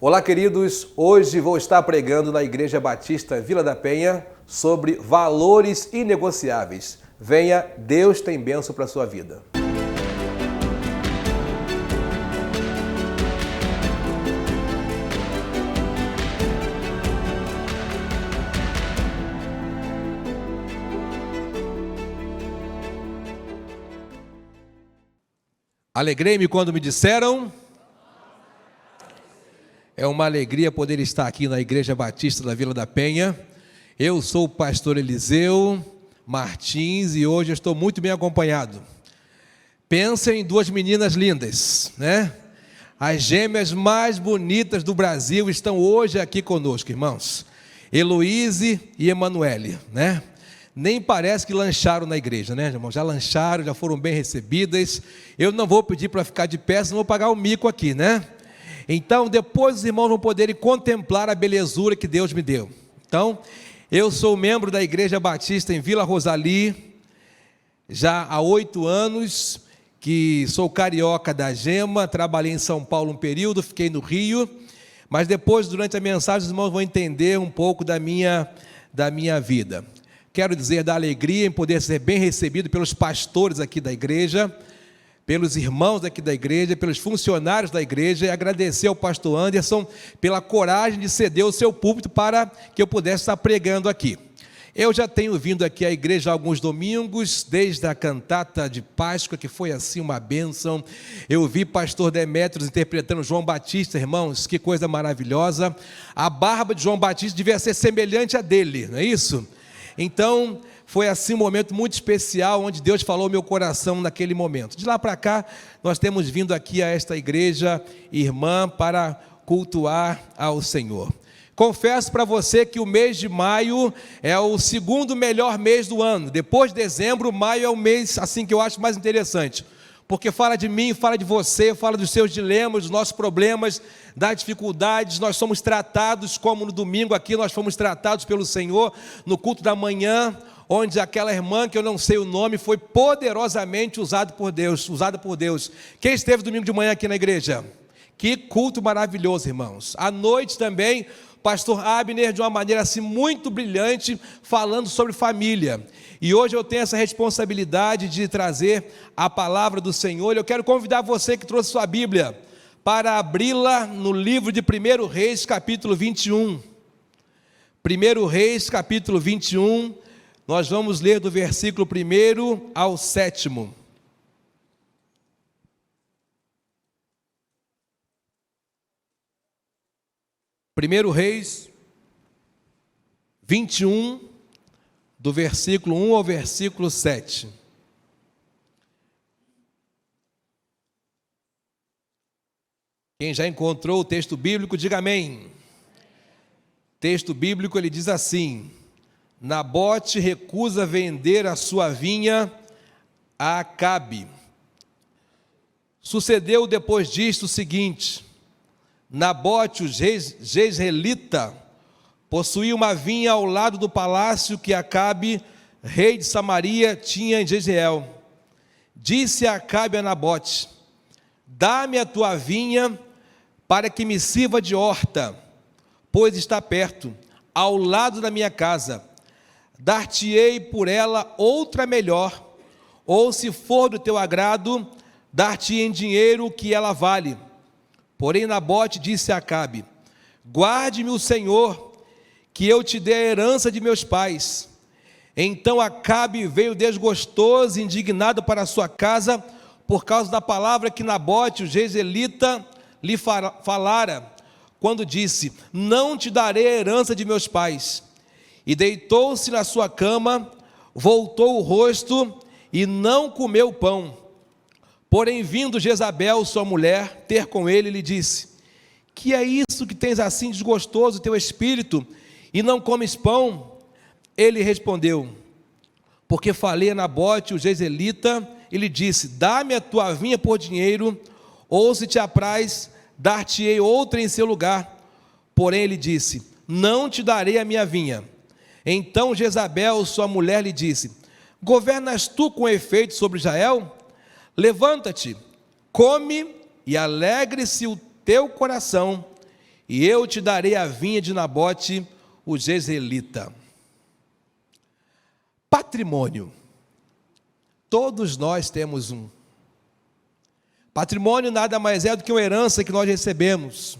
Olá, queridos. Hoje vou estar pregando na Igreja Batista Vila da Penha sobre valores inegociáveis. Venha, Deus tem bênção para a sua vida. Alegrei-me quando me disseram. É uma alegria poder estar aqui na Igreja Batista da Vila da Penha. Eu sou o pastor Eliseu Martins e hoje eu estou muito bem acompanhado. Pensem em duas meninas lindas, né? As gêmeas mais bonitas do Brasil estão hoje aqui conosco, irmãos. Heloíse e Emanuele, né? Nem parece que lancharam na igreja, né, irmãos? Já lancharam, já foram bem recebidas. Eu não vou pedir para ficar de pé, senão vou pagar o mico aqui, né? Então, depois os irmãos vão poderem contemplar a belezura que Deus me deu. Então, eu sou membro da Igreja Batista em Vila Rosali, já há 8 anos, que sou carioca da Gema, trabalhei em São Paulo um período, fiquei no Rio, mas depois, durante a mensagem, os irmãos vão entender um pouco da minha vida. Quero dizer da alegria em poder ser bem recebido pelos pastores aqui da igreja, pelos irmãos aqui da igreja, pelos funcionários da igreja, e agradecer ao pastor Anderson pela coragem de ceder o seu púlpito para que eu pudesse estar pregando aqui. Eu já tenho vindo aqui à igreja há alguns domingos, desde a cantata de Páscoa, que foi assim uma bênção. Eu vi pastor Demétrios interpretando João Batista, irmãos, que coisa maravilhosa. A barba de João Batista devia ser semelhante à dele, não é isso? Então, foi assim um momento muito especial, onde Deus falou ao meu coração naquele momento. De lá para cá, nós temos vindo aqui a esta igreja irmã para cultuar ao Senhor. Confesso para você que o mês de maio é o segundo melhor mês do ano. Depois de dezembro, maio é o mês assim que eu acho mais interessante. Porque fala de mim, fala de você, fala dos seus dilemas, dos nossos problemas, das dificuldades. Nós somos tratados como no domingo aqui, nós fomos tratados pelo Senhor no culto da manhã, onde aquela irmã, que eu não sei o nome, foi poderosamente usada por Deus. Quem esteve domingo de manhã aqui na igreja? Que culto maravilhoso, irmãos. À noite também, pastor Abner, de uma maneira assim muito brilhante, falando sobre família. E hoje eu tenho essa responsabilidade de trazer a palavra do Senhor. Eu quero convidar você que trouxe sua Bíblia para abri-la no livro de 1 Reis, capítulo 21. 1 Reis, capítulo 21. Nós vamos ler do versículo 1 ao 7º. Primeiro Reis 21, do versículo 1 ao versículo 7. Quem já encontrou o texto bíblico, diga amém. Texto bíblico, ele diz assim: Nabote recusa vender a sua vinha a Acabe. Sucedeu depois disto o seguinte: Nabote, o jezreelita, possuía uma vinha ao lado do palácio que Acabe, rei de Samaria, tinha em Jezreel. Disse Acabe a Nabote: dá-me a tua vinha para que me sirva de horta, pois está perto, ao lado da minha casa. Dar-te-ei por ela outra melhor, ou se for do teu agrado, dar-te em dinheiro o que ela vale. Porém Nabote disse a Acabe: guarde-me o Senhor, que eu te dê a herança de meus pais. Então Acabe veio desgostoso e indignado para a sua casa, por causa da palavra que Nabote, o jezreelita, lhe falara, quando disse: não te darei a herança de meus pais. E deitou-se na sua cama, voltou o rosto e não comeu pão. Porém, vindo Jezabel, sua mulher, ter com ele, lhe disse: que é isso que tens assim desgostoso o teu espírito, e não comes pão? Ele respondeu: porque falei a Nabote, o jezreelita, e lhe disse: dá-me a tua vinha por dinheiro, ou se te apraz, dar-te-ei outra em seu lugar. Porém ele disse: não te darei a minha vinha. Então Jezabel, sua mulher, lhe disse: governas tu com efeito sobre Israel? Levanta-te, come e alegre-se o teu coração, e eu te darei a vinha de Nabote, o jezreelita. Patrimônio. Todos nós temos um. Patrimônio nada mais é do que uma herança que nós recebemos.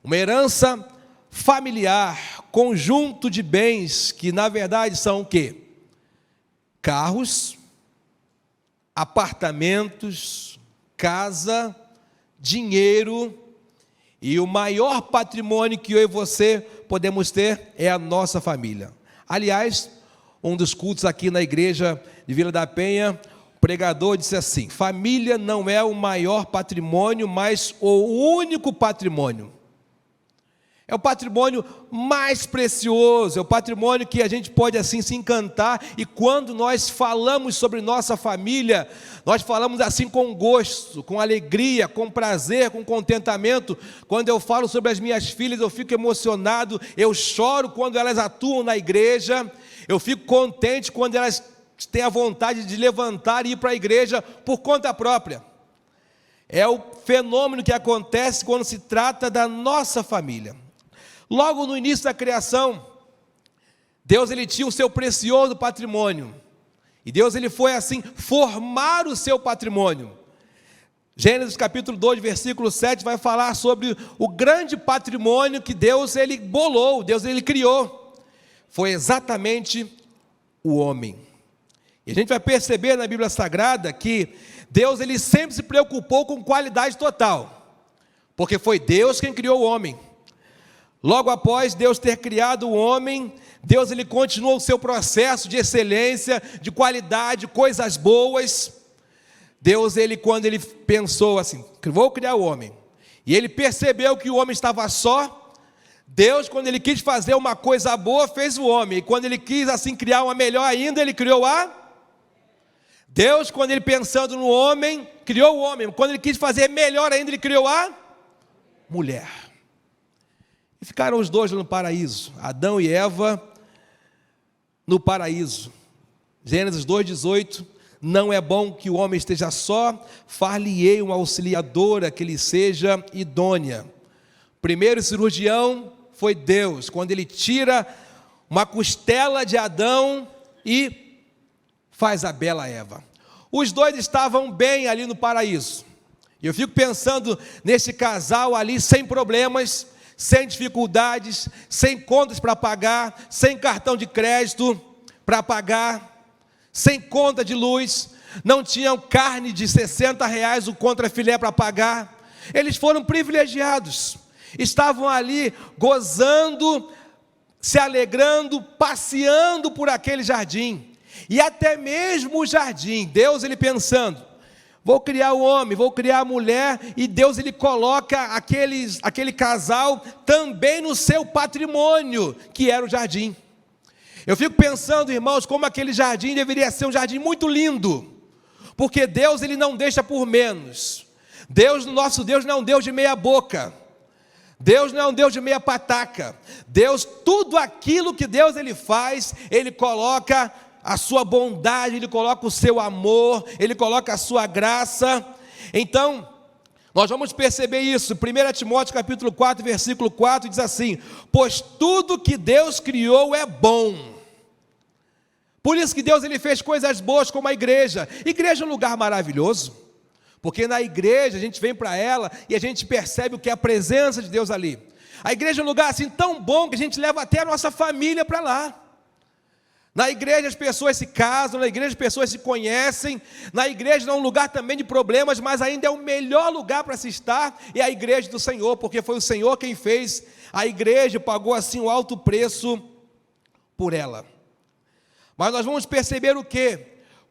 Uma herança familiar, conjunto de bens que na verdade são o quê? Carros, apartamentos, casa, dinheiro, e o maior patrimônio que eu e você podemos ter é a nossa família. Aliás, um dos cultos aqui na igreja de Vila da Penha, o pregador disse assim: família não é o maior patrimônio, mas o único patrimônio. É o patrimônio mais precioso, é o patrimônio que a gente pode assim se encantar, e quando nós falamos sobre nossa família, nós falamos assim com gosto, com alegria, com prazer, com contentamento. Quando eu falo sobre as minhas filhas, eu fico emocionado, eu choro quando elas atuam na igreja, eu fico contente quando elas têm a vontade de levantar e ir para a igreja por conta própria. É o fenômeno que acontece quando se trata da nossa família. Logo no início da criação, Deus ele tinha o seu precioso patrimônio. E Deus ele foi assim formar o seu patrimônio. Gênesis capítulo 2, versículo 7 vai falar sobre o grande patrimônio que Deus ele bolou, Deus ele criou. Foi exatamente o homem. E a gente vai perceber na Bíblia Sagrada que Deus ele sempre se preocupou com qualidade total, porque foi Deus quem criou o homem. Logo após Deus ter criado o homem, Deus ele continuou o seu processo de excelência, de qualidade, coisas boas. Deus ele, quando ele pensou assim, vou criar o homem, e ele percebeu que o homem estava só, Deus, quando ele quis fazer uma coisa boa, fez o homem, e quando ele quis assim criar uma melhor ainda, ele criou Deus, quando ele pensando no homem, criou o homem, quando ele quis fazer melhor ainda, ele criou a mulher. E ficaram os dois no paraíso, Adão e Eva no paraíso. Gênesis 2,18, não é bom que o homem esteja só, far-lhe-ei uma auxiliadora que lhe seja idônea. Primeiro cirurgião foi Deus, quando ele tira uma costela de Adão e faz a bela Eva. Os dois estavam bem ali no paraíso. E eu fico pensando nesse casal ali sem problemas, sem dificuldades, sem contas para pagar, sem cartão de crédito para pagar, sem conta de luz, não tinham carne de R$60 o contrafilé para pagar. Eles foram privilegiados, estavam ali gozando, se alegrando, passeando por aquele jardim. E até mesmo o jardim, Deus ele pensando, vou criar o homem, vou criar a mulher, e Deus ele coloca aquele casal também no seu patrimônio, que era o jardim. Eu fico pensando, irmãos, como aquele jardim deveria ser um jardim muito lindo, porque Deus ele não deixa por menos. Deus, nosso Deus não é um Deus de meia boca, Deus não é um Deus de meia pataca. Deus, tudo aquilo que Deus ele faz, ele coloca a sua bondade, ele coloca o seu amor, ele coloca a sua graça. Então, nós vamos perceber isso. 1 Timóteo capítulo 4, versículo 4 diz assim: pois tudo que Deus criou é bom. Por isso que Deus ele fez coisas boas como a igreja. Igreja é um lugar maravilhoso, porque na igreja a gente vem para ela e a gente percebe o que é a presença de Deus ali. A igreja é um lugar assim tão bom que a gente leva até a nossa família para lá. Na igreja as pessoas se casam, na igreja as pessoas se conhecem, na igreja não é um lugar também de problemas, mas ainda é o melhor lugar para se estar, é a igreja do Senhor, porque foi o Senhor quem fez a igreja, pagou assim um alto preço por ela. Mas nós vamos perceber o quê?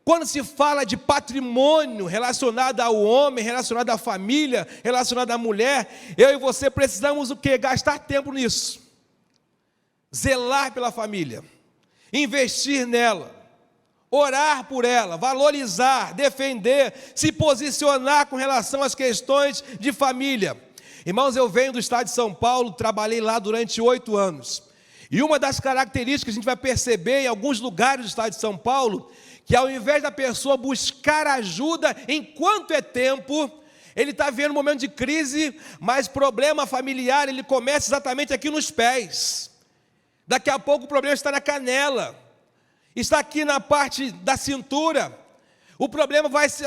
Quando se fala de patrimônio relacionado ao homem, relacionado à família, relacionado à mulher, eu e você precisamos o quê? Gastar tempo nisso, zelar pela família, investir nela, orar por ela, valorizar, defender, se posicionar com relação às questões de família. Irmãos, eu venho do estado de São Paulo, trabalhei lá durante 8 anos. E uma das características que a gente vai perceber em alguns lugares do estado de São Paulo, que ao invés da pessoa buscar ajuda enquanto é tempo, Ele está vivendo um momento de crise, mas problema familiar, ele começa exatamente aqui nos pés. Daqui a pouco o problema está na canela, está aqui na parte da cintura. O problema vai se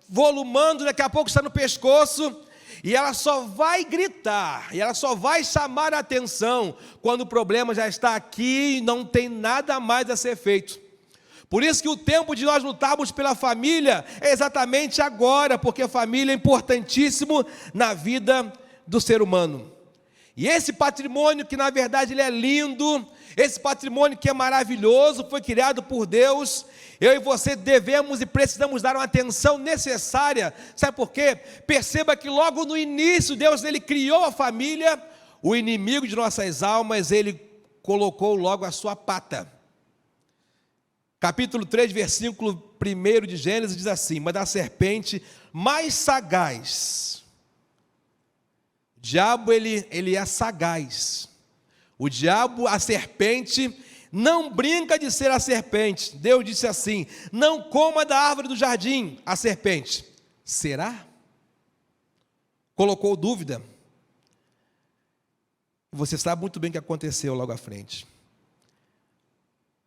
volumando, daqui a pouco está no pescoço. E ela só vai gritar, e ela só vai chamar a atenção quando o problema já está aqui e não tem nada mais a ser feito. Por isso que o tempo de nós lutarmos pela família é exatamente agora, porque a família é importantíssimo na vida do ser humano. E esse patrimônio que na verdade ele é lindo, esse patrimônio que é maravilhoso, foi criado por Deus, eu e você devemos e precisamos dar uma atenção necessária. Sabe por quê? Perceba que logo no início Deus ele criou a família, o inimigo de nossas almas, ele colocou logo a sua pata. Capítulo 3, versículo 1 de Gênesis diz assim: mas da serpente mais sagaz. O diabo ele é sagaz. O diabo, a serpente, não brinca de ser a serpente. Deus disse assim: não coma da árvore do jardim. A serpente, será? Colocou dúvida. Você sabe muito bem o que aconteceu logo à frente.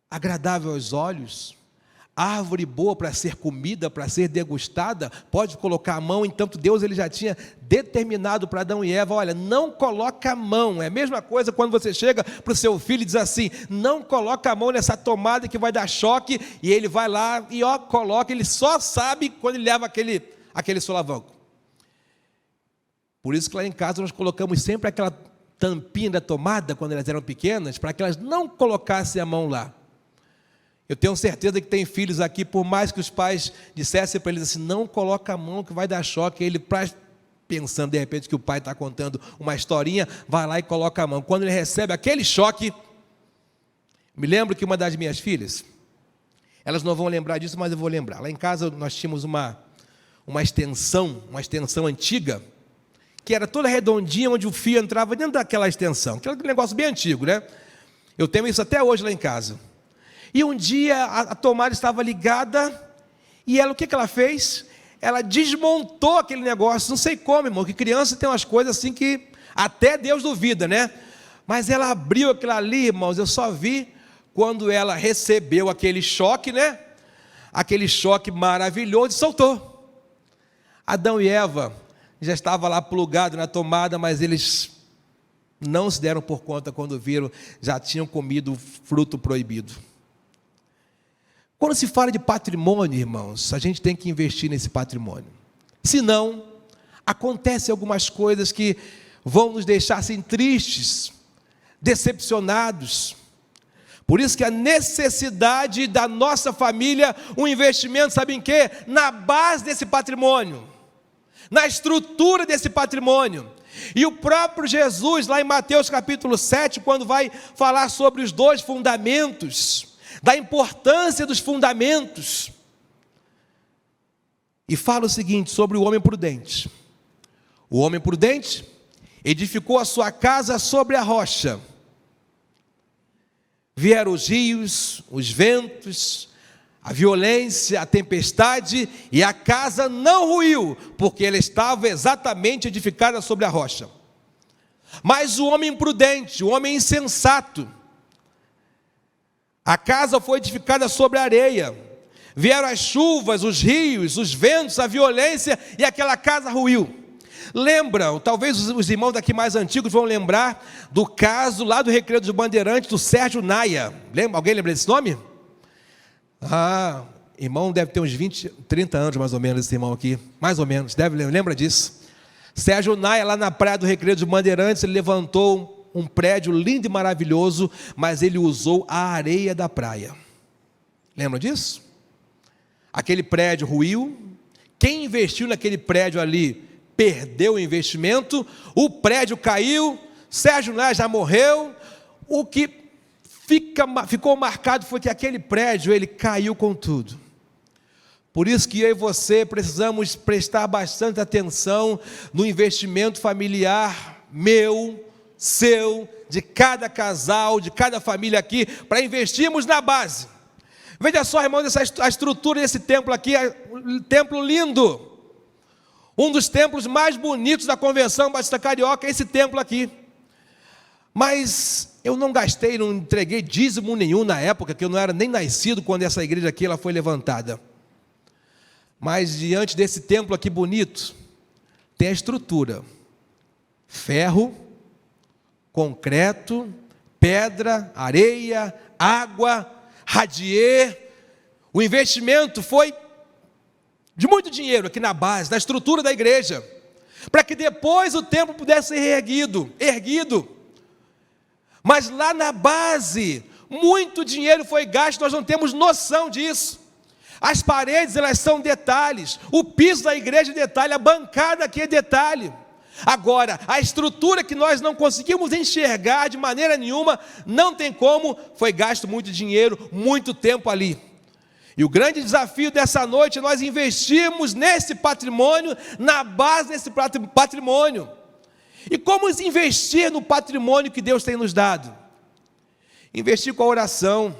Agradável aos olhos, árvore boa para ser comida, para ser degustada, pode colocar a mão. Entanto Deus ele já tinha determinado para Adão e Eva: olha, não coloca a mão. É a mesma coisa quando você chega para o seu filho e diz assim: não coloca a mão nessa tomada que vai dar choque, e ele vai lá e coloca. Ele só sabe quando ele leva aquele solavanco. Por isso que lá em casa nós colocamos sempre aquela tampinha da tomada quando elas eram pequenas, para que elas não colocassem a mão lá. Eu tenho certeza que tem filhos aqui, por mais que os pais dissessem para eles assim: não coloca a mão que vai dar choque, ele, pensando de repente que o pai está contando uma historinha, vai lá e coloca a mão. Quando ele recebe aquele choque, me lembro que uma das minhas filhas, elas não vão lembrar disso, mas eu vou lembrar. Lá em casa nós tínhamos uma extensão antiga, que era toda redondinha, onde o fio entrava dentro daquela extensão, aquele negócio bem antigo, né? Eu tenho isso até hoje lá em casa. E um dia a tomada estava ligada, e ela, o que ela fez? Ela desmontou aquele negócio. Não sei como, irmão, que criança tem umas coisas assim que até Deus duvida, né? Mas ela abriu aquilo ali, irmãos, eu só vi quando ela recebeu aquele choque, né? Aquele choque maravilhoso, e soltou. Adão e Eva já estavam lá plugados na tomada, mas eles não se deram por conta quando viram, já tinham comido o fruto proibido. Quando se fala de patrimônio, irmãos, a gente tem que investir nesse patrimônio. Senão, acontecem algumas coisas que vão nos deixar assim tristes, decepcionados. Por isso que a necessidade da nossa família, um investimento, sabe em quê? Na base desse patrimônio, na estrutura desse patrimônio. E o próprio Jesus, lá em Mateus capítulo 7, quando vai falar sobre os 2 fundamentos, da importância dos fundamentos, e fala o seguinte sobre o homem prudente: o homem prudente edificou a sua casa sobre a rocha. Vieram os rios, os ventos, a violência, a tempestade, e a casa não ruiu, porque ela estava exatamente edificada sobre a rocha. Mas o homem imprudente, o homem insensato, a casa foi edificada sobre a areia. Vieram as chuvas, os rios, os ventos, a violência, e aquela casa ruiu. Lembram, talvez os irmãos daqui mais antigos vão lembrar do caso lá do Recreio dos Bandeirantes, do Sérgio Naia. Lembra? Alguém lembra desse nome? Irmão deve ter uns 20, 30 anos mais ou menos, esse irmão aqui. Mais ou menos, lembra disso? Sérgio Naia, lá na praia do Recreio dos Bandeirantes, ele levantou um prédio lindo e maravilhoso, mas ele usou a areia da praia. Lembra disso? Aquele prédio ruiu. Quem investiu naquele prédio ali perdeu o investimento. O prédio caiu. Sérgio Naia já morreu. O que ficou marcado foi que aquele prédio ele caiu com tudo. Por isso que eu e você precisamos prestar bastante atenção no investimento familiar meu, seu, de cada casal, de cada família aqui, para investirmos na base. Veja só, irmãos, a estrutura desse templo aqui, um templo lindo. Um dos templos mais bonitos da Convenção Batista Carioca é esse templo aqui. Mas eu não gastei, não entreguei dízimo nenhum na época, que eu não era nem nascido quando essa igreja aqui ela foi levantada. Mas diante desse templo aqui bonito, tem a estrutura: ferro, concreto, pedra, areia, água, radier. O investimento foi de muito dinheiro aqui na base, na estrutura da igreja, para que depois o templo pudesse ser erguido. Mas lá na base, muito dinheiro foi gasto, nós não temos noção disso. As paredes, elas são detalhes, o piso da igreja é detalhe, a bancada aqui é detalhe. Agora, a estrutura que nós não conseguimos enxergar de maneira nenhuma, não tem como, foi gasto muito dinheiro, muito tempo ali. E o grande desafio dessa noite é nós investirmos nesse patrimônio, na base desse patrimônio. E como investir no patrimônio que Deus tem nos dado? Investir com a oração.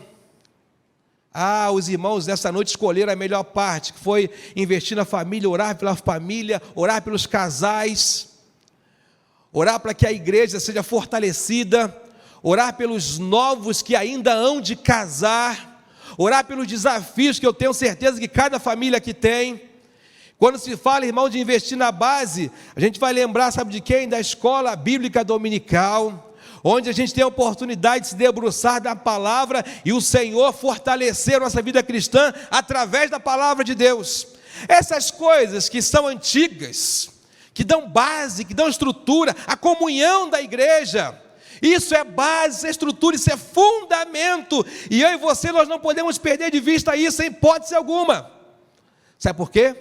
Os irmãos dessa noite escolheram a melhor parte, que foi investir na família, orar pela família, orar pelos casais, orar para que a igreja seja fortalecida, orar pelos novos que ainda hão de casar, orar pelos desafios que eu tenho certeza que cada família aqui tem. Quando se fala, irmão, de investir na base, a gente vai lembrar, sabe de quem? Da escola bíblica dominical, onde a gente tem a oportunidade de se debruçar da palavra e o Senhor fortalecer nossa vida cristã através da palavra de Deus. Essas coisas que são antigas, que dão base, que dão estrutura, a comunhão da igreja, isso é base, isso é estrutura, isso é fundamento, e eu e você, nós não podemos perder de vista isso em hipótese alguma. Sabe por quê?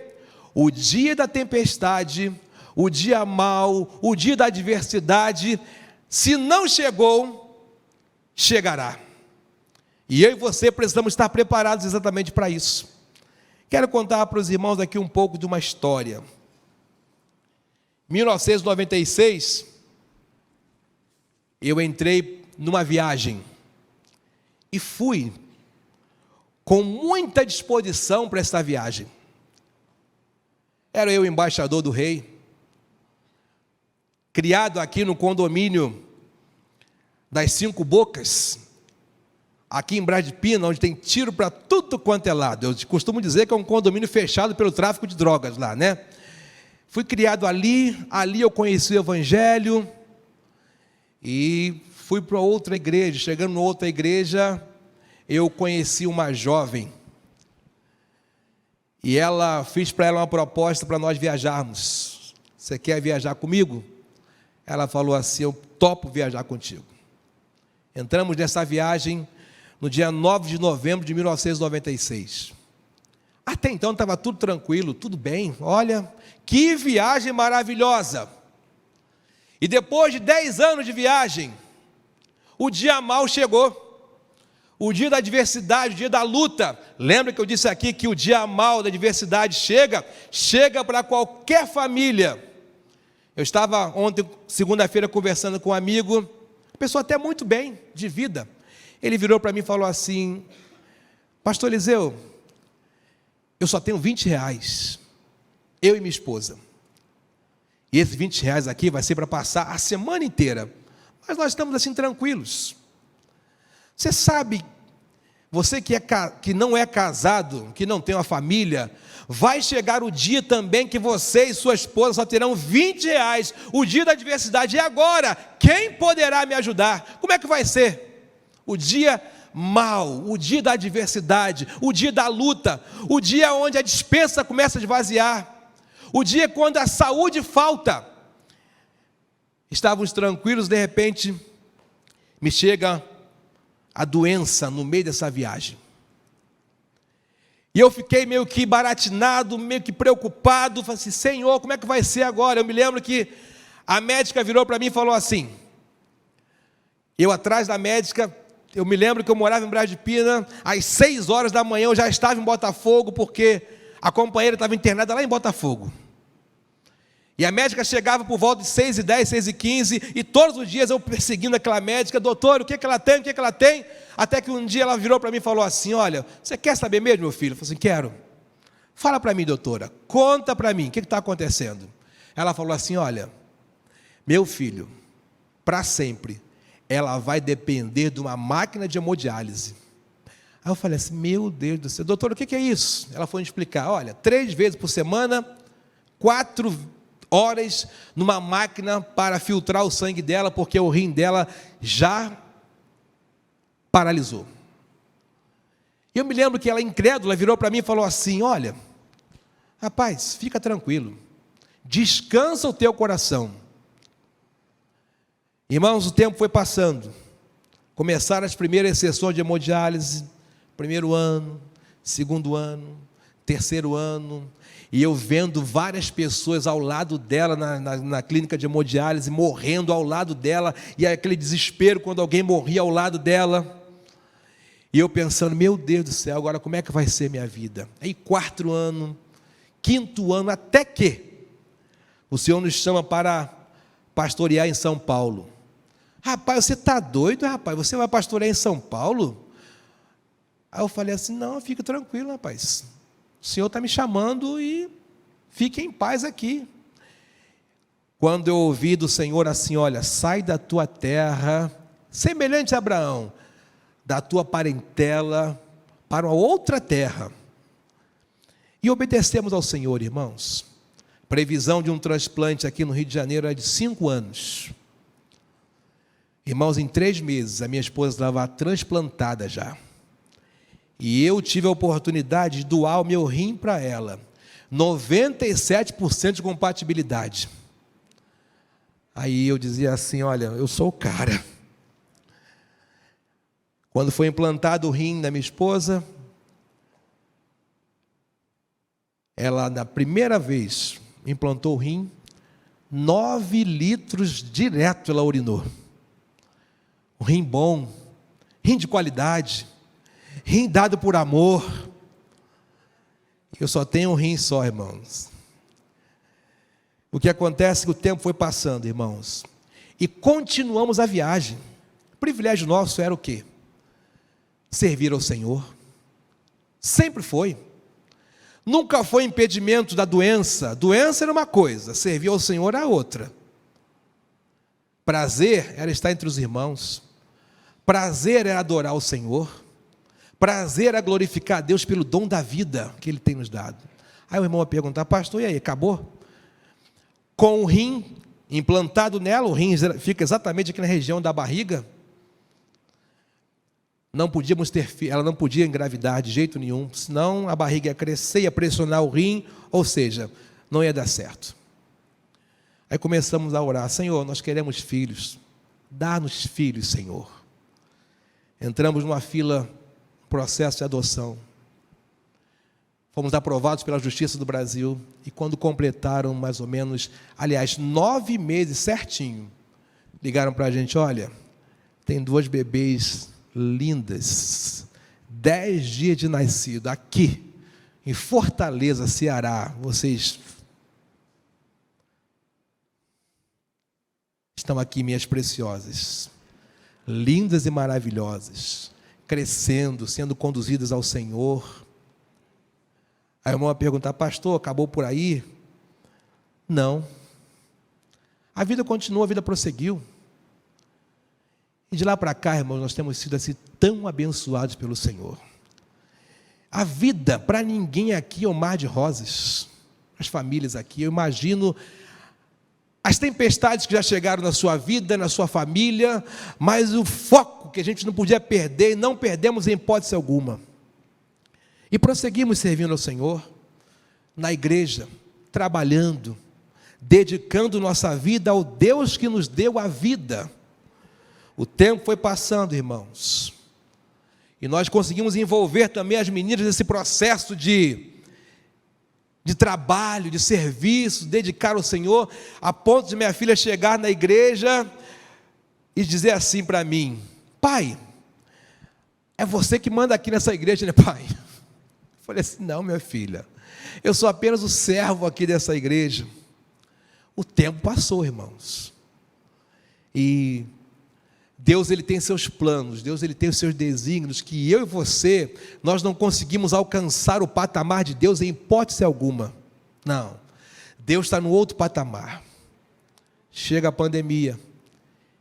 O dia da tempestade, o dia mau, o dia da adversidade, se não chegou, chegará. E eu e você precisamos estar preparados exatamente para isso. Quero contar para os irmãos aqui um pouco de uma história. Em 1996, eu entrei numa viagem e fui com muita disposição para essa viagem. Era eu embaixador do rei, criado aqui no condomínio das 5 Bocas, aqui em Bradipina, onde tem tiro para tudo quanto é lado. Eu costumo dizer que é um condomínio fechado pelo tráfico de drogas lá, né? Fui criado ali eu conheci o Evangelho e fui para outra igreja. Chegando na outra igreja, eu conheci uma jovem. E fiz para ela uma proposta para nós viajarmos. Você quer viajar comigo? Ela falou assim: eu topo viajar contigo. Entramos nessa viagem no dia 9 de novembro de 1996. Até então estava tudo tranquilo, tudo bem. Olha, que viagem maravilhosa. E depois de 10 anos de viagem, o dia mau chegou. O dia da adversidade, o dia da luta. Lembra que eu disse aqui que o dia mau da adversidade chega para qualquer família. Eu estava ontem, segunda-feira, conversando com um amigo, pessoa até muito bem, de vida. Ele virou para mim e falou assim: pastor Eliseu, eu só tenho R$20, eu e minha esposa. E esses R$20 aqui vai ser para passar a semana inteira. Mas nós estamos assim tranquilos. Você sabe, você que não é casado, que não tem uma família, vai chegar o dia também que você e sua esposa só terão R$20, o dia da adversidade. E agora, quem poderá me ajudar? Como é que vai ser? O dia mau, o dia da adversidade, o dia da luta, o dia onde a despensa começa a esvaziar, o dia quando a saúde falta. Estávamos tranquilos, de repente, me chega a doença no meio dessa viagem. E eu fiquei meio que baratinado, meio que preocupado. Falei assim: Senhor, como é que vai ser agora? Eu me lembro que a médica virou para mim e falou assim, eu atrás da médica, eu me lembro que eu morava em Bradipina, às 6 horas da manhã eu já estava em Botafogo, porque a companheira estava internada lá em Botafogo. E a médica chegava por volta de 6h10, 6h15, e todos os dias eu perseguindo aquela médica: doutor, o que ela tem, o que ela tem? Até que um dia ela virou para mim e falou assim: olha, você quer saber mesmo, meu filho? Eu falei assim: quero. Fala para mim, doutora, conta para mim, o que está acontecendo? Ela falou assim: olha, meu filho, para sempre, ela vai depender de uma máquina de hemodiálise. Aí eu falei assim: meu Deus do céu, doutor, o que é isso? Ela foi me explicar: olha, 3 vezes por semana, 4 horas numa máquina para filtrar o sangue dela, porque o rim dela já paralisou. Eu me lembro que ela, incrédula, virou para mim e falou assim: olha, rapaz, fica tranquilo, descansa o teu coração. Irmãos, o tempo foi passando, começaram as primeiras sessões de hemodiálise, primeiro ano, segundo ano, terceiro ano, e eu vendo várias pessoas ao lado dela na clínica de hemodiálise, morrendo ao lado dela, e aquele desespero quando alguém morria ao lado dela. E eu pensando: meu Deus do céu, agora como é que vai ser minha vida? Aí 4º ano, 5º ano, até que o Senhor nos chama para pastorear em São Paulo. Rapaz, você está doido, rapaz? Você vai pastorear em São Paulo? Aí eu falei assim: não, fica tranquilo, rapaz. O Senhor está me chamando e fique em paz aqui. Quando eu ouvi do Senhor assim: olha, sai da tua terra, semelhante a Abraão, da tua parentela para uma outra terra. E obedecemos ao Senhor, irmãos. Previsão de um transplante aqui no Rio de Janeiro é de 5 anos. Irmãos, em 3 meses, a minha esposa estava transplantada já. E eu tive a oportunidade de doar o meu rim para ela. 97% de compatibilidade. Aí eu dizia assim: olha, eu sou o cara. Quando foi implantado o rim da minha esposa, ela, na primeira vez, implantou o rim, 9 litros direto ela urinou. Um rim bom, rim de qualidade, rim dado por amor. Eu só tenho um rim só, irmãos. O que acontece é que o tempo foi passando, irmãos, e continuamos a viagem. O privilégio nosso era o quê? Servir ao Senhor. Sempre foi. Nunca foi impedimento da doença. Doença era uma coisa, servir ao Senhor era outra. Prazer era estar entre os irmãos. Prazer era adorar o Senhor. Prazer era glorificar a Deus pelo dom da vida que Ele tem nos dado. Aí o irmão vai perguntar: pastor, e aí, acabou? Com o rim implantado nela, o rim fica exatamente aqui na região da barriga. Não podíamos ter filho, ela não podia engravidar de jeito nenhum, senão a barriga ia crescer, ia pressionar o rim, ou seja, não ia dar certo. Aí começamos a orar: Senhor, nós queremos filhos, dá-nos filhos, Senhor. Entramos numa fila, processo de adoção. Fomos aprovados pela Justiça do Brasil, e quando completaram mais ou menos, 9 meses certinho, ligaram para a gente: olha, tem 2 bebês lindas, 10 dias de nascido, aqui, em Fortaleza, Ceará. Vocês estão aqui, minhas preciosas, lindas e maravilhosas, crescendo, sendo conduzidas ao Senhor. Aí o irmão vai perguntar: pastor, acabou por aí? Não. A vida continuou, a vida prosseguiu. E de lá para cá, irmãos, nós temos sido assim tão abençoados pelo Senhor. A vida, para ninguém aqui, é um mar de rosas. As famílias aqui, eu imagino as tempestades que já chegaram na sua vida, na sua família, mas o foco que a gente não podia perder, e não perdemos em hipótese alguma. E prosseguimos servindo ao Senhor, na igreja, trabalhando, dedicando nossa vida ao Deus que nos deu a vida. O tempo foi passando, irmãos, e nós conseguimos envolver também as meninas nesse processo de trabalho, de serviço, dedicar ao Senhor, a ponto de minha filha chegar na igreja e dizer assim para mim: pai, é você que manda aqui nessa igreja, né, pai? Eu falei assim: não, minha filha, eu sou apenas o servo aqui dessa igreja. O tempo passou, irmãos, e Deus, Ele tem seus planos, Deus, Ele tem os seus desígnios, que eu e você, nós não conseguimos alcançar o patamar de Deus em hipótese alguma. Não. Deus está no outro patamar. Chega a pandemia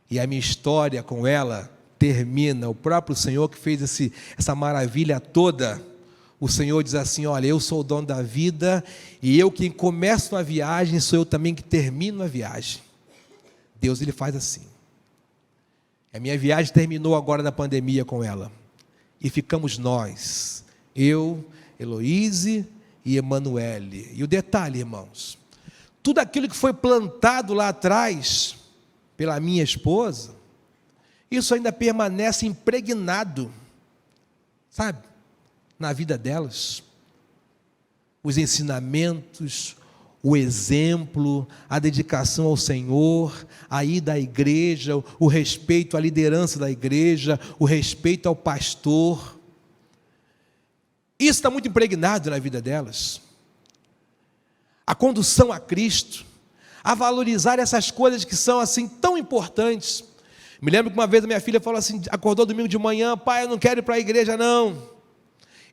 e a minha história com ela termina. O próprio Senhor que fez essa maravilha toda, o Senhor diz assim: olha, eu sou o dono da vida, e eu quem começo a viagem, sou eu também que termino a viagem. Deus, Ele faz assim. A minha viagem terminou agora na pandemia com ela, e ficamos nós, eu, Heloíse e Emanuele. E o detalhe, irmãos, tudo aquilo que foi plantado lá atrás pela minha esposa, isso ainda permanece impregnado, sabe, na vida delas. Os ensinamentos, o exemplo, a dedicação ao Senhor, a ida à igreja, o respeito à liderança da igreja, o respeito ao pastor. Isso está muito impregnado na vida delas. A condução a Cristo, a valorizar essas coisas que são assim tão importantes. Me lembro que uma vez a minha filha falou assim, acordou domingo de manhã: pai, eu não quero ir para a igreja não,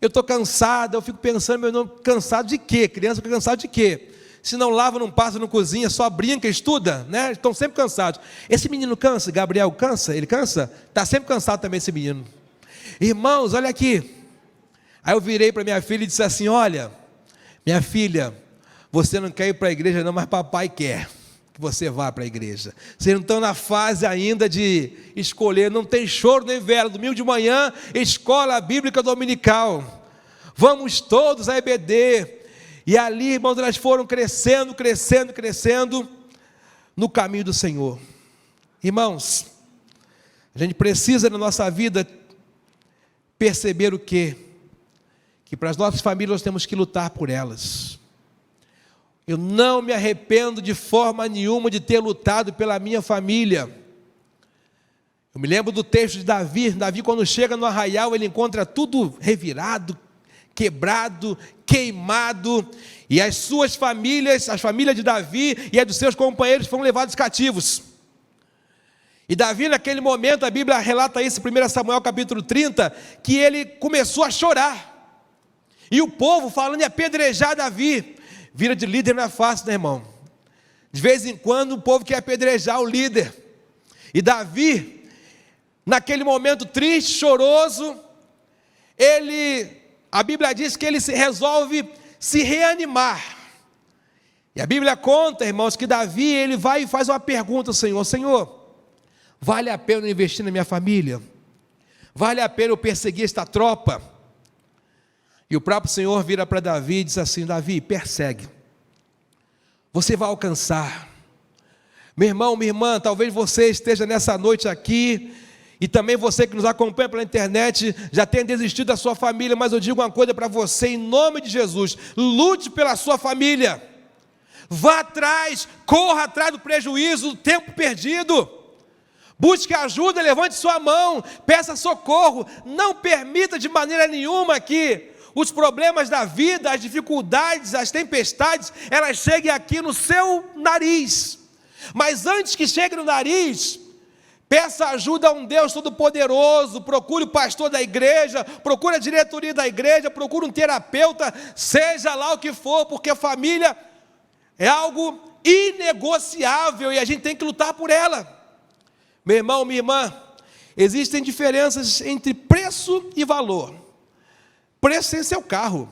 eu estou cansada. Eu fico pensando, meu nome, cansado de quê? Criança fica cansada de quê? Se não lava, não passa, não cozinha, só brinca, estuda, né? Estão sempre cansados. Esse menino cansa, Gabriel cansa, ele cansa? Está sempre cansado também esse menino. Irmãos, olha aqui. Aí eu virei para minha filha e disse assim: olha, minha filha, você não quer ir para a igreja não, mas papai quer que você vá para a igreja. Vocês não estão na fase ainda de escolher, não tem choro nem vela. Domingo de manhã, escola bíblica dominical. Vamos todos à EBD. E ali, irmãos, elas foram crescendo no caminho do Senhor. Irmãos, a gente precisa na nossa vida perceber o quê? Que para as nossas famílias nós temos que lutar por elas. Eu não me arrependo de forma nenhuma de ter lutado pela minha família. Eu me lembro do texto de Davi. Davi, quando chega no arraial, ele encontra tudo revirado, quebrado, queimado, e as suas famílias, as famílias de Davi e as dos seus companheiros foram levados cativos. E Davi, naquele momento, a Bíblia relata isso em 1 Samuel capítulo 30, que ele começou a chorar, e o povo falando em apedrejar Davi. Vida de líder não é fácil, né, irmão? De vez em quando o povo quer apedrejar o líder, e Davi, naquele momento triste, choroso, a Bíblia diz que ele resolve se reanimar. E a Bíblia conta, irmãos, que Davi, ele vai e faz uma pergunta ao Senhor: Senhor, vale a pena eu investir na minha família? Vale a pena eu perseguir esta tropa? E o próprio Senhor vira para Davi e diz assim: Davi, persegue, você vai alcançar. Meu irmão, minha irmã, talvez você esteja nessa noite aqui, e também você que nos acompanha pela internet, já tenha desistido da sua família, mas eu digo uma coisa para você, em nome de Jesus: lute pela sua família, vá atrás, corra atrás do prejuízo, do tempo perdido, busque ajuda, levante sua mão, peça socorro, não permita de maneira nenhuma que os problemas da vida, as dificuldades, as tempestades, elas cheguem aqui no seu nariz. Mas antes que chegue no nariz, peça ajuda a um Deus Todo-Poderoso, procure o pastor da igreja, procure a diretoria da igreja, procure um terapeuta, seja lá o que for, porque a família é algo inegociável e a gente tem que lutar por ela. Meu irmão, minha irmã, existem diferenças entre preço e valor. Preço tem seu carro,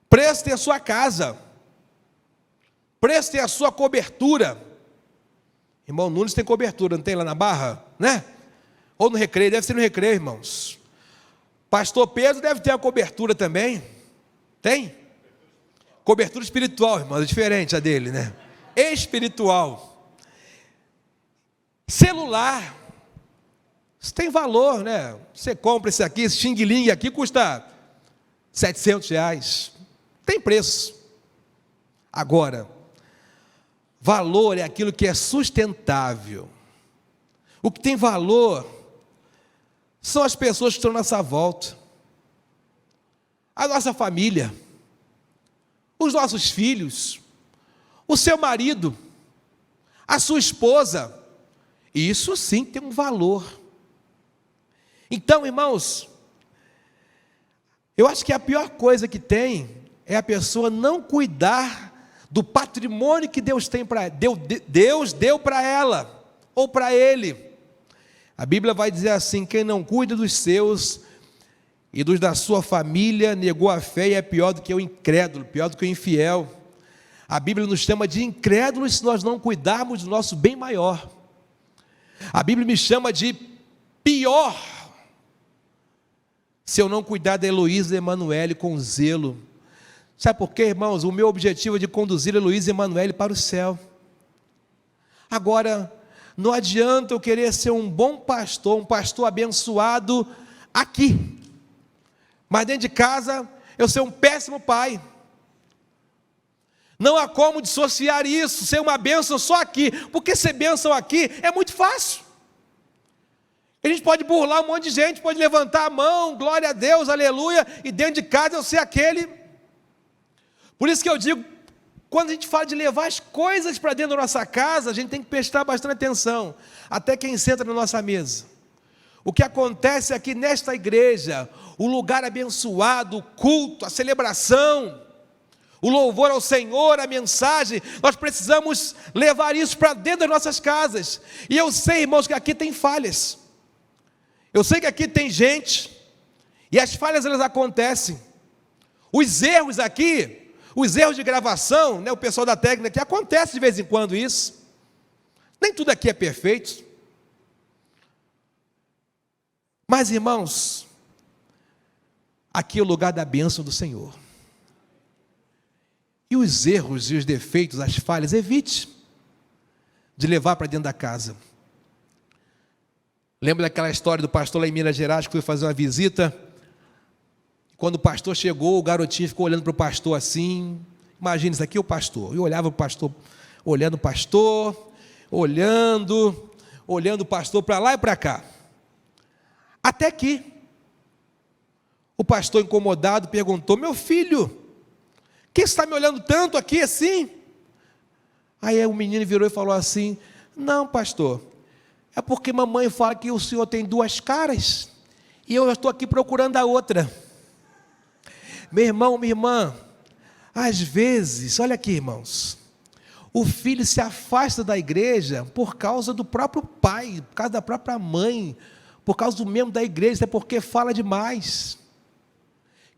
preço tem a sua casa, preço tem a sua cobertura. Irmão Nunes tem cobertura, não tem lá na Barra, né? Ou no Recreio, deve ser no Recreio, irmãos. Pastor Pedro deve ter a cobertura também. Tem? Cobertura espiritual, irmão, é diferente a dele, né? Espiritual. Celular. Isso tem valor, né? Você compra esse aqui, esse xing-ling aqui custa R$700. Tem preço. Agora, valor é aquilo que é sustentável. O que tem valor são as pessoas que estão à nossa volta. A nossa família, os nossos filhos, o seu marido, a sua esposa. Isso sim tem um valor. Então, irmãos, eu acho que a pior coisa que tem é a pessoa não cuidar do patrimônio que Deus tem para Deus deu para ela ou para ele. A Bíblia vai dizer assim: quem não cuida dos seus e dos da sua família negou a fé e é pior do que o incrédulo, pior do que o infiel. A Bíblia nos chama de incrédulos se nós não cuidarmos do nosso bem maior. A Bíblia me chama de pior se eu não cuidar da Heloísa e Emanuele com zelo. Sabe por quê, irmãos? O meu objetivo é de conduzir a Heloísa e Emanuele para o céu. Agora, não adianta eu querer ser um bom pastor, um pastor abençoado aqui, mas dentro de casa eu ser um péssimo pai. Não há como dissociar isso, ser uma bênção só aqui, porque ser bênção aqui é muito fácil. A gente pode burlar um monte de gente, pode levantar a mão, glória a Deus, aleluia, e dentro de casa eu ser aquele. Por isso que eu digo, quando a gente fala de levar as coisas para dentro da nossa casa, a gente tem que prestar bastante atenção, até quem senta na nossa mesa. O que acontece aqui nesta igreja, o lugar abençoado, o culto, a celebração, o louvor ao Senhor, a mensagem, nós precisamos levar isso para dentro das nossas casas. E eu sei, irmãos, que aqui tem falhas. Eu sei que aqui tem gente, e as falhas elas acontecem. Os erros aqui, os erros de gravação, né, o pessoal da técnica aqui, acontece de vez em quando isso. Nem tudo aqui é perfeito. Mas, irmãos, aqui é o lugar da bênção do Senhor. E os erros e os defeitos, as falhas, evite de levar para dentro da casa. Lembra daquela história do pastor lá em Minas Gerais, que foi fazer uma visita? Quando o pastor chegou, o garotinho ficou olhando para o pastor assim. Imagina, isso aqui é o pastor. E olhava para o pastor, olhando o pastor, olhando o pastor para lá e para cá. Até que o pastor, incomodado, perguntou: meu filho, quem está me olhando tanto aqui assim? Aí o menino virou e falou assim: não, pastor, é porque mamãe fala que o senhor tem duas caras, e eu estou aqui procurando a outra. Meu irmão, minha irmã, às vezes, olha aqui, irmãos, o filho se afasta da igreja por causa do próprio pai, por causa da própria mãe, por causa do membro da igreja, é porque fala demais.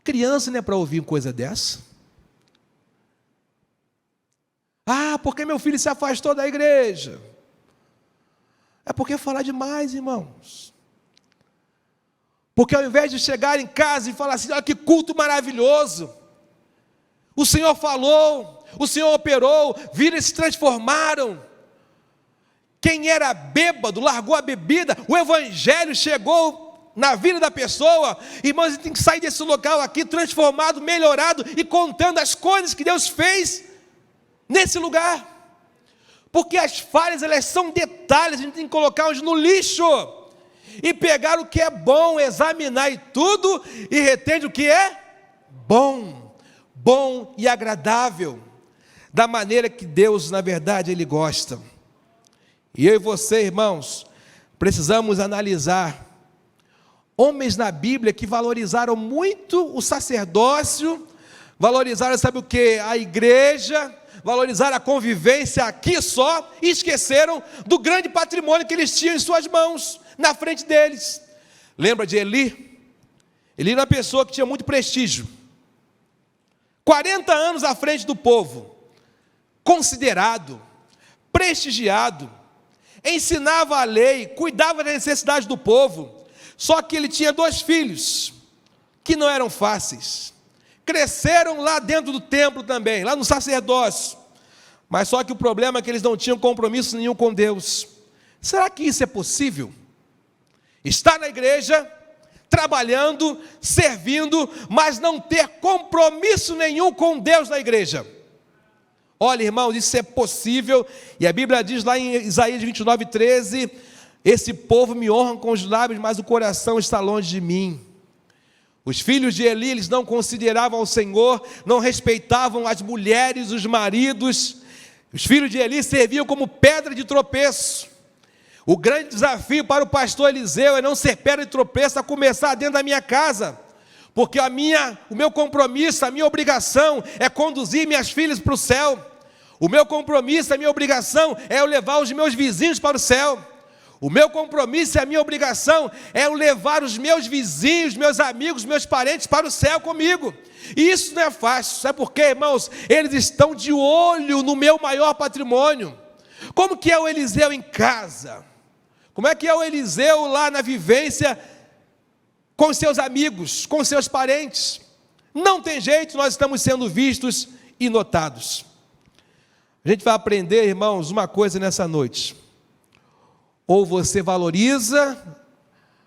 Criança não é para ouvir coisa dessa. Ah, porque meu filho se afastou da igreja. É porque fala demais, irmãos. Porque ao invés de chegar em casa e falar assim: olha que culto maravilhoso, o Senhor falou, o Senhor operou, viram e se transformaram. Quem era bêbado, largou a bebida, o evangelho chegou na vida da pessoa. Irmãos, a gente tem que sair desse local aqui transformado, melhorado e contando as coisas que Deus fez nesse lugar. Porque as falhas, elas são detalhes, a gente tem que colocá-los no lixo e pegar o que é bom, examinar e tudo, e retende o que é bom e agradável, da maneira que Deus, na verdade, Ele gosta. E eu e você, irmãos, precisamos analisar homens na Bíblia que valorizaram muito o sacerdócio, valorizaram, sabe o que? A igreja, valorizaram a convivência aqui só, e esqueceram do grande patrimônio que eles tinham em suas mãos, na frente deles. Lembra de Eli? Eli era uma pessoa que tinha muito prestígio, 40 anos à frente do povo, considerado, prestigiado, ensinava a lei, cuidava das necessidades do povo. Só que ele tinha 2 filhos, que não eram fáceis, cresceram lá dentro do templo também, lá no sacerdócio, mas só que o problema é que eles não tinham compromisso nenhum com Deus. Será que isso é possível? Estar na igreja, trabalhando, servindo, mas não ter compromisso nenhum com Deus na igreja? Olha, irmãos, isso é possível, e a Bíblia diz lá em Isaías 29:13, esse povo me honra com os lábios, mas o coração está longe de mim. Os filhos de Eli, eles não consideravam o Senhor, não respeitavam as mulheres, os maridos. Os filhos de Eli serviam como pedra de tropeço. O grande desafio para o pastor Eliseu é não ser pedra de tropeço a começar dentro da minha casa, porque o meu compromisso, a minha obrigação é conduzir minhas filhas para o céu. O meu compromisso, a minha obrigação é eu levar os meus vizinhos para o céu. O meu compromisso e a minha obrigação é eu levar os meus vizinhos, meus amigos, meus parentes para o céu comigo. E isso não é fácil, sabe por quê, irmãos? Eles estão de olho no meu maior patrimônio. Como que é o Eliseu em casa? Como é que é o Eliseu lá na vivência com seus amigos, com seus parentes? Não tem jeito, nós estamos sendo vistos e notados. A gente vai aprender, irmãos, uma coisa nessa noite. Ou você valoriza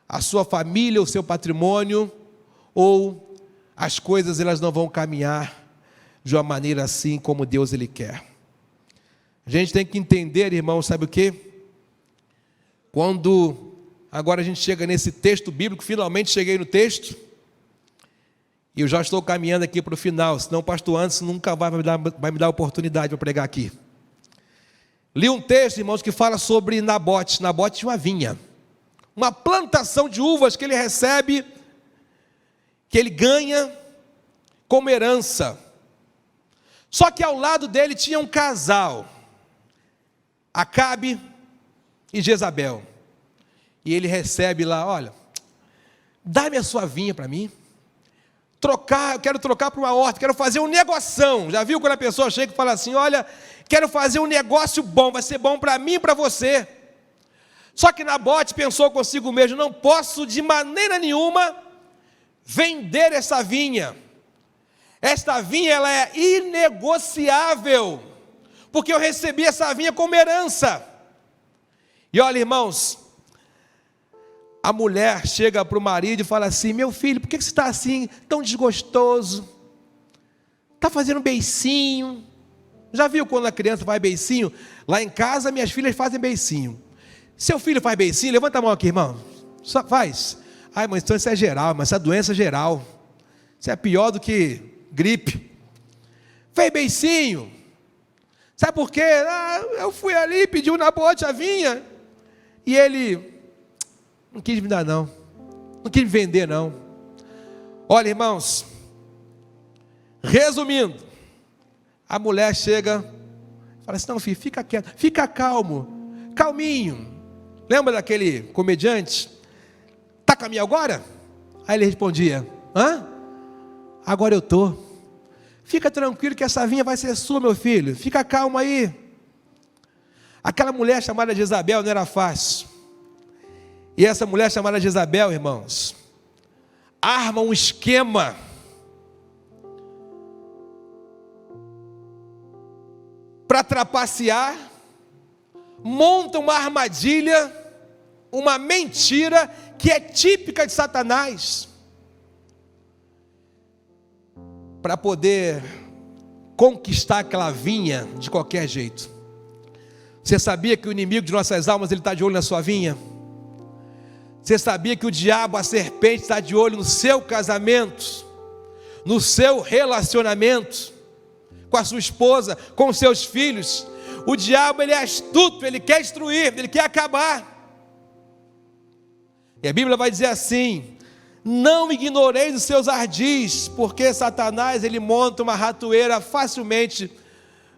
a sua família, o seu patrimônio, ou as coisas elas não vão caminhar de uma maneira assim como Deus ele quer. A gente tem que entender, irmãos, sabe o quê? Quando agora a gente chega nesse texto bíblico, finalmente cheguei no texto, e eu já estou caminhando aqui para o final, senão o pastor Anderson nunca vai me dar oportunidade para pregar aqui. Li um texto, irmãos, que fala sobre Nabote. Nabote tinha uma vinha, uma plantação de uvas que ele recebe, que ele ganha como herança. Só que ao lado dele tinha um casal, Acabe e Jezabel. E ele recebe lá, olha, dá-me a sua vinha para mim. Eu quero trocar por uma horta, quero fazer um negoção. Já viu quando a pessoa chega e fala assim, olha, quero fazer um negócio bom, vai ser bom para mim e para você. Só que Nabote pensou consigo mesmo, não posso de maneira nenhuma vender essa vinha. Esta vinha ela é inegociável, porque eu recebi essa vinha como herança. E olha, irmãos, a mulher chega para o marido e fala assim, meu filho, por que você está assim, tão desgostoso? Está fazendo beicinho. Já viu quando a criança faz beicinho? Lá em casa, minhas filhas fazem beicinho. Seu filho faz beicinho? Levanta a mão aqui, irmão. Só faz. Ai, mas então isso é geral, mas essa doença é geral. Isso é pior do que gripe. Fez beicinho. Sabe por quê? Eu fui ali, pedi um Nabote a vinha. E ele não quis me dar não. Não quis me vender não. Olha, irmãos. Resumindo. A mulher chega, fala assim, não filho, fica quieto, fica calmo, calminho. Lembra daquele comediante? Está com a minha agora? Aí ele respondia, hã? Agora eu estou. Fica tranquilo que essa vinha vai ser sua, meu filho, fica calmo aí. Aquela mulher chamada Jezabel não era fácil. E essa mulher chamada Jezabel, irmãos, arma um esquema para trapacear, monta uma armadilha, uma mentira que é típica de Satanás, para poder conquistar aquela vinha de qualquer jeito. Você sabia que o inimigo de nossas almas ele está de olho na sua vinha? Você sabia que o diabo, a serpente, está de olho no seu casamento, no seu relacionamento, com a sua esposa, com os seus filhos? O diabo ele é astuto, ele quer destruir, ele quer acabar. E a Bíblia vai dizer assim, não ignoreis os seus ardis, porque Satanás ele monta uma ratoeira facilmente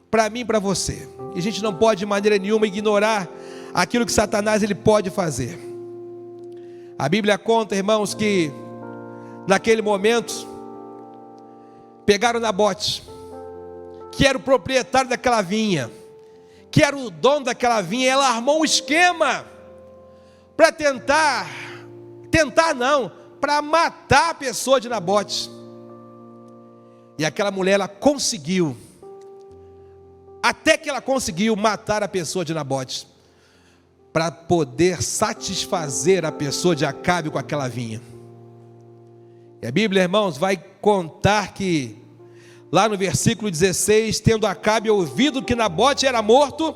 para mim e para você. E a gente não pode de maneira nenhuma ignorar aquilo que Satanás ele pode fazer. A Bíblia conta, irmãos, que naquele momento pegaram Nabote, que era o proprietário daquela vinha, que era o dono daquela vinha. Ela armou um esquema para para matar a pessoa de Nabote. E aquela mulher, ela conseguiu, até que ela conseguiu matar a pessoa de Nabote, para poder satisfazer a pessoa de Acabe com aquela vinha. E a Bíblia, irmãos, vai contar que lá no versículo 16, tendo Acabe ouvido que Nabote era morto,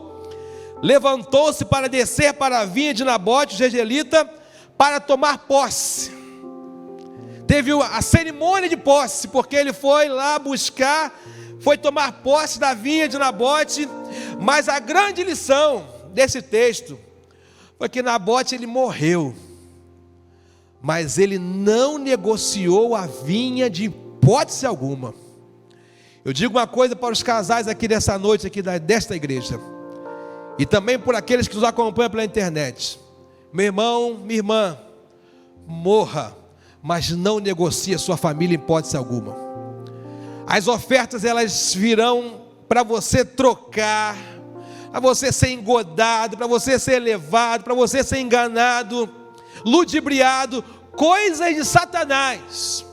levantou-se para descer para a vinha de Nabote, o jezreelita, para tomar posse. Teve a cerimônia de posse, porque ele foi lá buscar, foi tomar posse da vinha de Nabote. Mas a grande lição desse texto foi que Nabote ele morreu, mas ele não negociou a vinha de hipótese alguma. Eu digo uma coisa para os casais aqui dessa noite, aqui desta igreja, e também por aqueles que nos acompanham pela internet. Meu irmão, minha irmã, morra, mas não negocie a sua família em hipótese alguma. As ofertas, elas virão para você trocar, para você ser engodado, para você ser levado, para você ser enganado, ludibriado, coisas de Satanás.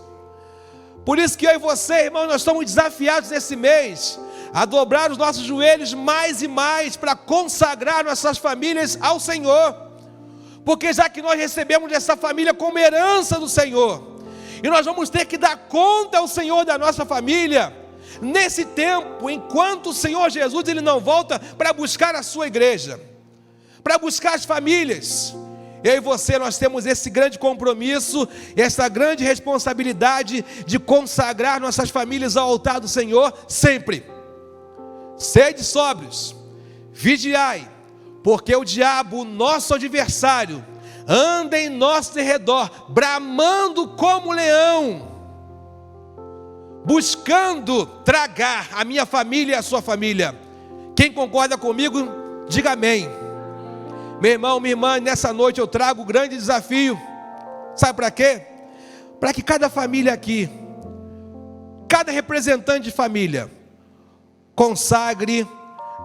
Por isso que eu e você, irmão, nós estamos desafiados nesse mês a dobrar os nossos joelhos mais e mais para consagrar nossas famílias ao Senhor. Porque já que nós recebemos essa família como herança do Senhor, e nós vamos ter que dar conta ao Senhor da nossa família, nesse tempo, enquanto o Senhor Jesus ele não volta para buscar a sua igreja, para buscar as famílias. Eu e você, nós temos esse grande compromisso, essa grande responsabilidade de consagrar nossas famílias ao altar do Senhor sempre. Sede sóbrios, vigiai, porque o diabo, nosso adversário, anda em nosso derredor, bramando como leão, buscando tragar a minha família e a sua família. Quem concorda comigo, diga amém. Meu irmão, minha irmã, nessa noite eu trago um grande desafio. Sabe para quê? Para que cada família aqui, cada representante de família, consagre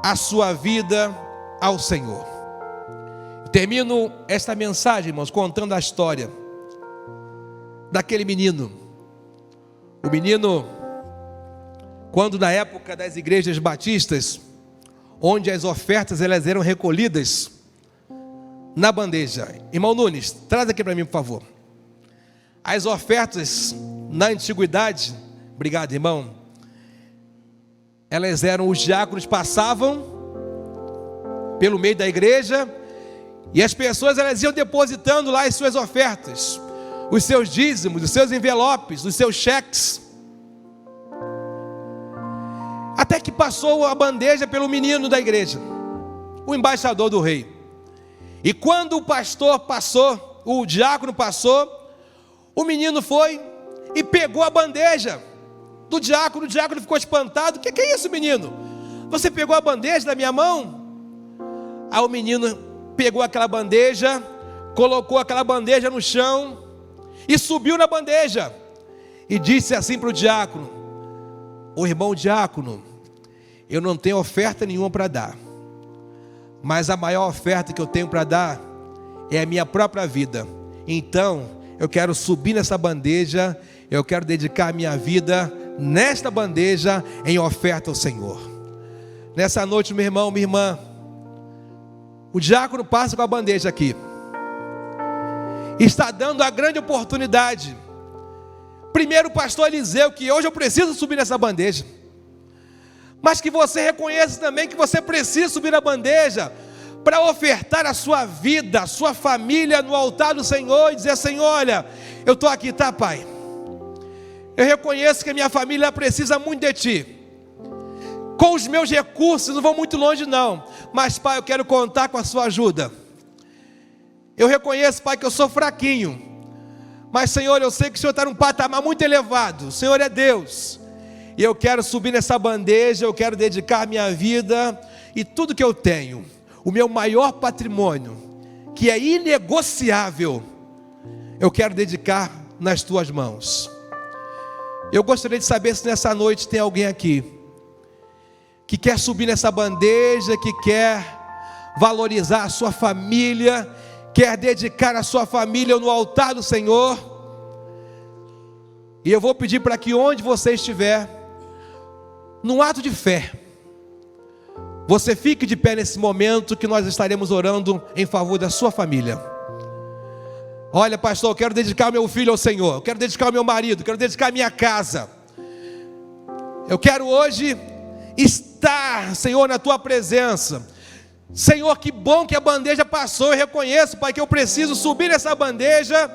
a sua vida ao Senhor. Eu termino esta mensagem, irmãos, contando a história daquele menino. O menino, quando na época das igrejas batistas, onde as ofertas elas eram recolhidas na bandeja. Irmão Nunes, traz aqui para mim, por favor. As ofertas na antiguidade, obrigado, irmão, elas eram, os diáconos passavam pelo meio da igreja e as pessoas elas iam depositando lá as suas ofertas, os seus dízimos, os seus envelopes, os seus cheques, até que passou a bandeja pelo menino da igreja, o embaixador do rei. E quando o pastor passou, o diácono passou, o menino foi e pegou a bandeja do diácono. O diácono ficou espantado. O que é isso, menino? Você pegou a bandeja da minha mão? Aí o menino pegou aquela bandeja, colocou aquela bandeja no chão e subiu na bandeja e disse assim para o diácono: ô irmão diácono, eu não tenho oferta nenhuma para dar, mas a maior oferta que eu tenho para dar é a minha própria vida. Então, eu quero subir nessa bandeja, eu quero dedicar a minha vida nesta bandeja em oferta ao Senhor. Nessa noite, meu irmão, minha irmã, o diácono passa com a bandeja aqui. Está dando a grande oportunidade. Primeiro o pastor Eliseu, que hoje eu preciso subir nessa bandeja. Mas que você reconheça também que você precisa subir na bandeja para ofertar a sua vida, a sua família no altar do Senhor e dizer: Senhor, olha, eu estou aqui, tá, Pai? Eu reconheço que a minha família precisa muito de Ti. Com os meus recursos, não vou muito longe não, mas, Pai, eu quero contar com a sua ajuda. Eu reconheço, Pai, que eu sou fraquinho, mas, Senhor, eu sei que o Senhor está num patamar muito elevado. O Senhor é Deus. E eu quero subir nessa bandeja, eu quero dedicar minha vida e tudo que eu tenho, o meu maior patrimônio, que é inegociável, eu quero dedicar nas Tuas mãos. Eu gostaria de saber se nessa noite tem alguém aqui que quer subir nessa bandeja, que quer valorizar a sua família, quer dedicar a sua família no altar do Senhor. E eu vou pedir para que onde você estiver, num ato de fé, você fique de pé nesse momento que nós estaremos orando em favor da sua família. Olha, pastor, eu quero dedicar o meu filho ao Senhor, eu quero dedicar o meu marido, eu quero dedicar a minha casa. Eu quero hoje estar, Senhor, na Tua presença. Senhor, que bom que a bandeja passou. Eu reconheço, Pai, que eu preciso subir nessa bandeja.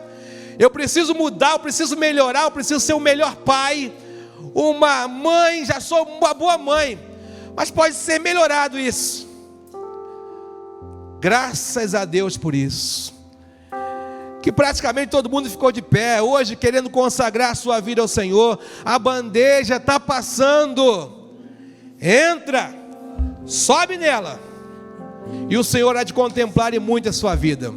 Eu preciso mudar, eu preciso melhorar, eu preciso ser o melhor pai, uma mãe. Já sou uma boa mãe, mas pode ser melhorado isso. Graças a Deus por isso. que praticamente todo mundo ficou de pé, hoje querendo consagrar a sua vida ao Senhor. A bandeja está passando, entra, sobe nela, e o Senhor há de contemplar em muito a sua vida.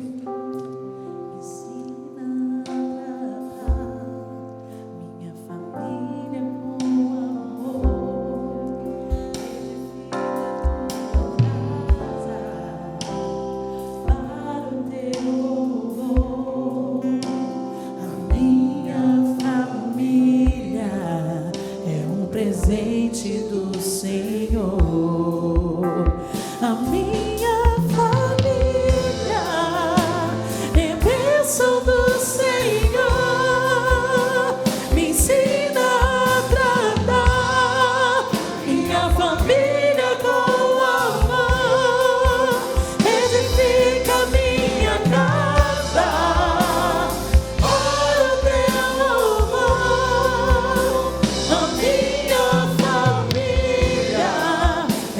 Presente do Senhor, a minha família é bênção do Senhor, me ensina a tratar minha família com amor, edifica minha casa, ora teu louvor, a minha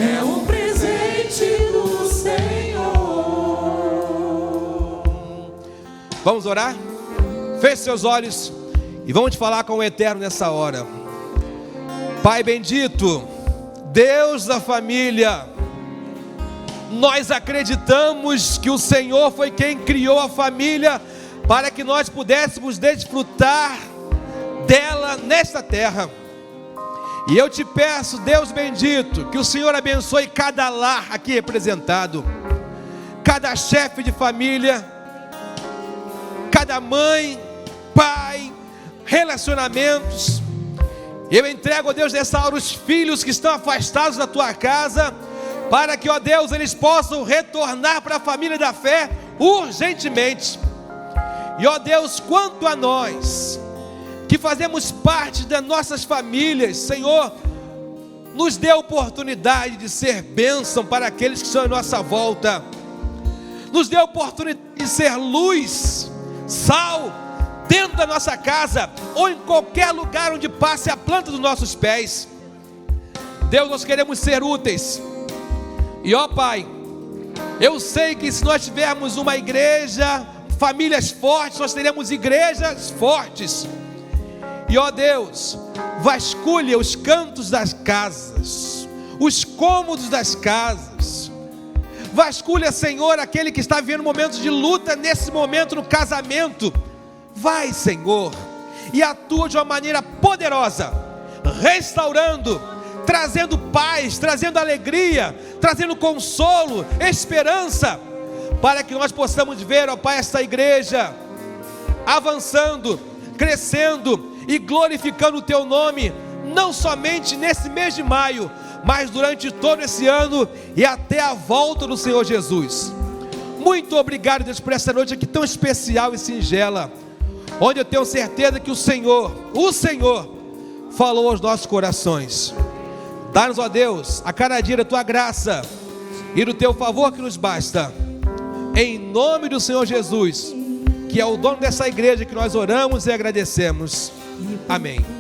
é um presente do Senhor. Vamos orar? Feche seus olhos e vamos te falar com o Eterno nessa hora. Pai bendito, Deus da família, nós acreditamos que o Senhor foi quem criou a família para que nós pudéssemos desfrutar dela nesta terra. E eu te peço, Deus bendito, que o Senhor abençoe cada lar aqui representado, cada chefe de família, cada mãe, pai, relacionamentos. Eu entrego, ó Deus, nessa hora os filhos que estão afastados da tua casa, para que, ó Deus, eles possam retornar para a família da fé urgentemente. E, ó Deus, quanto a nós que fazemos parte das nossas famílias, Senhor, nos dê a oportunidade de ser bênção para aqueles que estão à nossa volta, nos dê a oportunidade de ser luz, sal, dentro da nossa casa, ou em qualquer lugar onde passe a planta dos nossos pés. Deus, nós queremos ser úteis, e ó Pai, eu sei que se nós tivermos uma igreja, famílias fortes, nós teremos igrejas fortes. E ó Deus, vasculha os cantos das casas, os cômodos das casas. Vasculha, Senhor, aquele que está vivendo momentos de luta nesse momento no casamento. Vai, Senhor, e atua de uma maneira poderosa, restaurando, trazendo paz, trazendo alegria, trazendo consolo, esperança, para que nós possamos ver, ó Pai, esta igreja avançando, crescendo e glorificando o teu nome, não somente nesse mês de maio, mas durante todo esse ano e até a volta do Senhor Jesus. Muito obrigado, Deus, por essa noite aqui tão especial e singela, onde eu tenho certeza que o Senhor falou aos nossos corações. Dá-nos, ó Deus, a cada dia da tua graça e do teu favor que nos basta, em nome do Senhor Jesus, que é o dono dessa igreja, que nós oramos e agradecemos. Amém.